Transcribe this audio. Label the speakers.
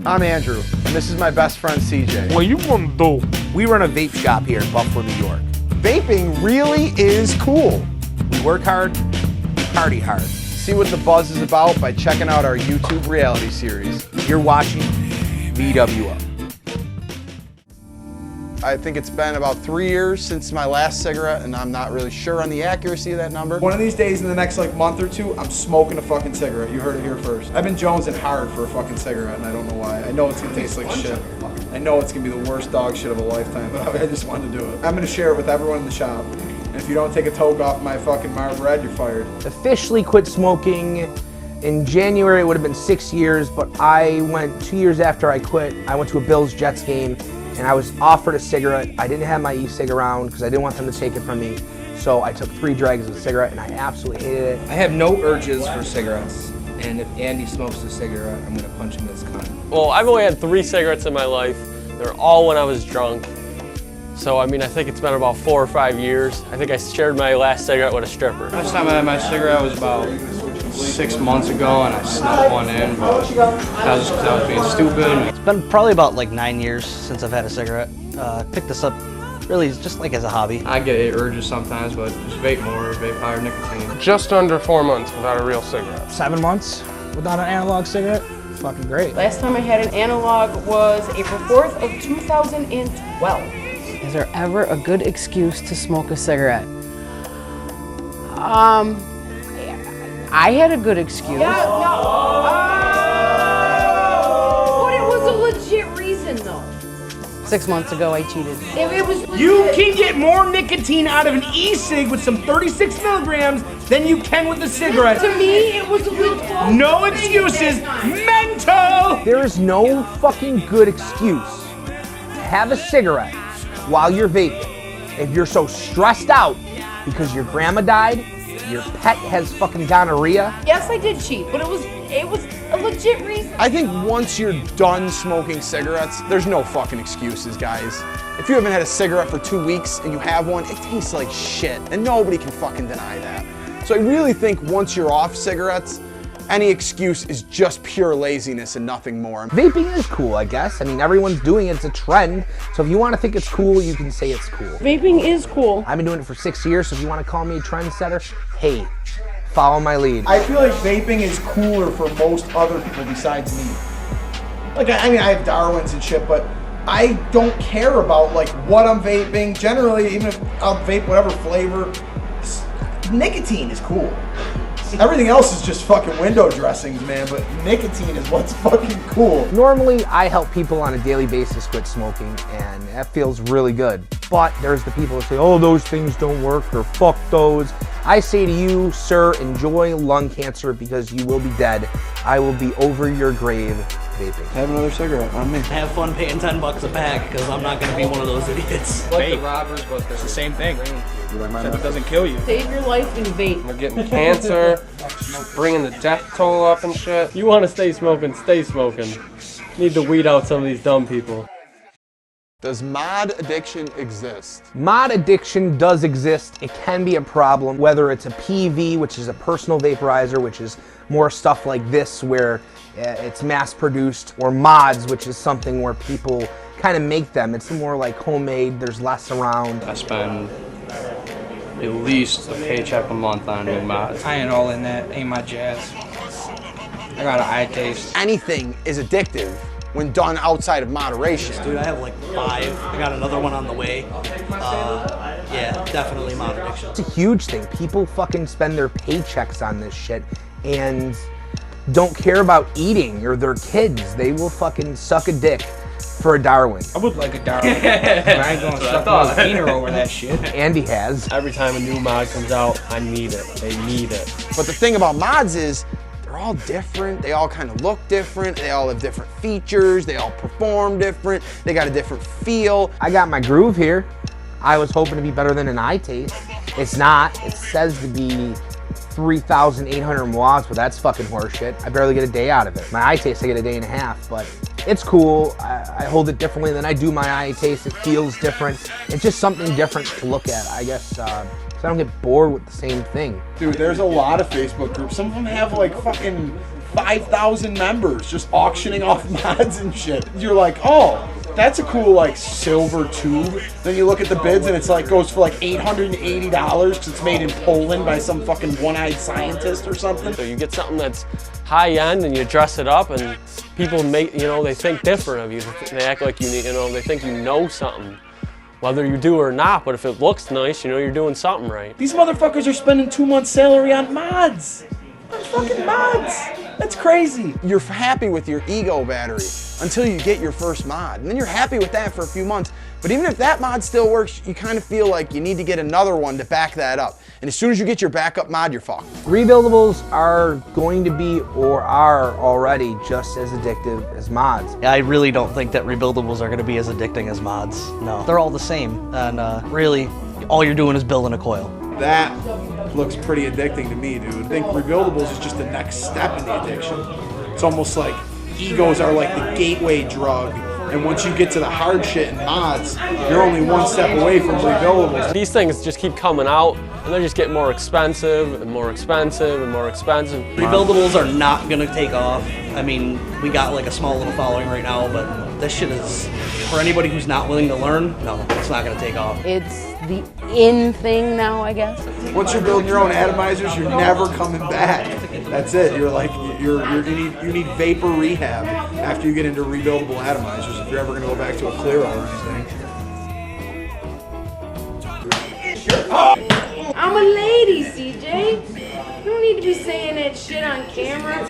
Speaker 1: I'm Andrew, and this is my best friend CJ.
Speaker 2: What you wanna do?
Speaker 1: We run a vape shop here in Buffalo, New York. Vaping really is cool. We work hard, party hard. See what the buzz is about by checking out our YouTube reality series. You're watching vWo. I think it's been about 3 years since my last cigarette, and I'm not really sure on the accuracy of that number.
Speaker 3: One of these days in the next like month or two, I'm smoking a fucking cigarette. You heard it here first. I've been jonesing hard for a fucking cigarette, and I don't know why. I know it's gonna taste like shit. I know it's gonna be the worst dog shit of a lifetime, but I just wanted to do it. I'm gonna share it with everyone in the shop. And if you don't take a toke off my fucking Marlboro Red, you're fired.
Speaker 4: Officially quit smoking in January. It would have been 6 years, but I went 2 years after I quit. I went to a Bills-Jets game, and I was offered a cigarette. I didn't have my e-cig around because I didn't want them to take it from me. So I took 3 drags of the cigarette, and I absolutely hated it.
Speaker 5: I have no urges for cigarettes, and if Andy smokes a cigarette, I'm gonna punch him in his cunt.
Speaker 6: Well, I've only had 3 cigarettes in my life. They're all when I was drunk. So, I mean, I think it's been about 4 or 5 years. I think I shared my last cigarette with a stripper.
Speaker 7: Last time I had my cigarette was about 6 months ago, and I snuck one in, but that was because I was being stupid.
Speaker 8: It's been probably about like 9 years since I've had a cigarette. Picked this up really just like as a hobby.
Speaker 7: I get urges sometimes, but just vape more, vape higher nicotine.
Speaker 2: Just under 4 months without a real cigarette.
Speaker 9: 7 months without an analog cigarette? Fucking great.
Speaker 10: Last time I had an analog was April 4th of 2012.
Speaker 11: Is there ever a good excuse to smoke a cigarette?
Speaker 10: I had a good excuse. Yeah, no. But it was a legit reason, though.
Speaker 11: 6 months ago, I cheated.
Speaker 10: It was legit.
Speaker 9: You can get more nicotine out of an e-cig with some 36 milligrams than you can with a cigarette.
Speaker 10: To me, it was a legit.
Speaker 9: No excuses. Mental!
Speaker 4: There is no fucking good excuse to have a cigarette while you're vaping. If you're so stressed out because your grandma died, your pet has fucking gonorrhea.
Speaker 10: Yes, I did cheat, but it was a legit reason.
Speaker 1: I think once you're done smoking cigarettes, there's no fucking excuses, guys. If you haven't had a cigarette for 2 weeks and you have one, it tastes like shit, and nobody can fucking deny that. So I really think once you're off cigarettes, any excuse is just pure laziness and nothing more.
Speaker 4: Vaping is cool, I guess. I mean, everyone's doing it. It's a trend. So if you want to think it's cool, you can say it's cool.
Speaker 10: Vaping is cool.
Speaker 4: I've been doing it for 6 years, so if you want to call me a trendsetter, hey, follow my lead.
Speaker 3: I feel like vaping is cooler for most other people besides me. Like, I mean, I have Darwins and shit, but I don't care about like what I'm vaping. Generally, even if I'll vape whatever flavor, nicotine is cool. Everything else is just fucking window dressings, man, but nicotine is what's fucking cool.
Speaker 4: Normally, I help people on a daily basis quit smoking, and that feels really good. But there's the people that say, oh, those things don't work, or fuck those. I say to you, sir, enjoy lung cancer because you will be dead. I will be over your grave vaping.
Speaker 3: Have another cigarette on me.
Speaker 8: Have fun paying $10 a pack because I'm not gonna be one of those idiots.
Speaker 7: Like the robbers, but it's the same thing. Except it doesn't kill you.
Speaker 10: Save your life and vape.
Speaker 2: We're getting cancer, bringing the death toll up and shit.
Speaker 6: You want to stay smoking, stay smoking. Need to weed out some of these dumb people.
Speaker 1: Does mod addiction exist?
Speaker 4: Mod addiction does exist. It can be a problem, whether it's a PV, which is a personal vaporizer, which is more stuff like this where it's mass produced, or mods, which is something where people kind of make them. It's more like homemade, there's less around.
Speaker 7: I spend at least a paycheck a month on new mods.
Speaker 9: I ain't all in that. Ain't my jazz. I got an eye taste.
Speaker 1: Anything is addictive when done outside of moderation.
Speaker 8: Dude, I have like 5. I got another one on the way. Yeah, definitely mod addiction.
Speaker 4: It's a huge thing. People fucking spend their paychecks on this shit and don't care about eating or their kids. They will fucking suck a dick for a Darwin.
Speaker 9: I would like a Darwin. But I ain't gonna suck my wiener over that shit.
Speaker 4: Andy has.
Speaker 6: Every time a new mod comes out, I need it. They need it.
Speaker 1: But the thing about mods is, they're all different, they all kind of look different, they all have different features, they all perform different, they got a different feel.
Speaker 4: I got my groove here. I was hoping to be better than an eye taste. It's not. It says to be 3,800 watts, but that's fucking horseshit. I barely get a day out of it. My eye taste, I get a day and a half, but it's cool. I hold it differently than I do my eye taste. It feels different. It's just something different to look at, I guess. So I don't get bored with the same thing.
Speaker 3: Dude, there's a lot of Facebook groups. Some of them have like fucking 5,000 members just auctioning off mods and shit. You're like, oh, that's a cool like silver tube. Then you look at the bids and it's like goes for like $880 because it's made in Poland by some fucking one-eyed scientist or something.
Speaker 6: So you get something that's high end and you dress it up and people make, you know, they think different of you. They act like you know, they think you know something. Whether you do or not, but if it looks nice, you know you're doing something right.
Speaker 3: These motherfuckers are spending 2 months' salary on mods. On fucking mods. That's crazy.
Speaker 1: You're happy with your ego battery until you get your first mod. And then you're happy with that for a few months. But even if that mod still works, you kind of feel like you need to get another one to back that up. And as soon as you get your backup mod, you're fucked.
Speaker 4: Rebuildables are going to be, or are already, just as addictive as mods.
Speaker 8: I really don't think that rebuildables are going to be as addicting as mods. No, they're all the same. And really, all you're doing is building a coil.
Speaker 3: That looks pretty addicting to me, dude. I think rebuildables is just the next step in the addiction. It's almost like egos are like the gateway drug. And once you get to the hard shit and mods, you're only one step away from rebuildables.
Speaker 6: These things just keep coming out and they're just getting more expensive and more expensive and more expensive.
Speaker 8: Rebuildables are not gonna take off. I mean, we got like a small little following right now, but this shit is, for anybody who's not willing to learn, no, it's not gonna take off.
Speaker 11: It's the in thing now, I guess.
Speaker 3: Once you're building your own atomizers, you're never coming back. That's it. You're like you need VapoRehab after you get into rebuildable atomizers if you're ever gonna go back to a clear or anything.
Speaker 10: I'm a lady, CJ. You don't need to be saying that shit on camera.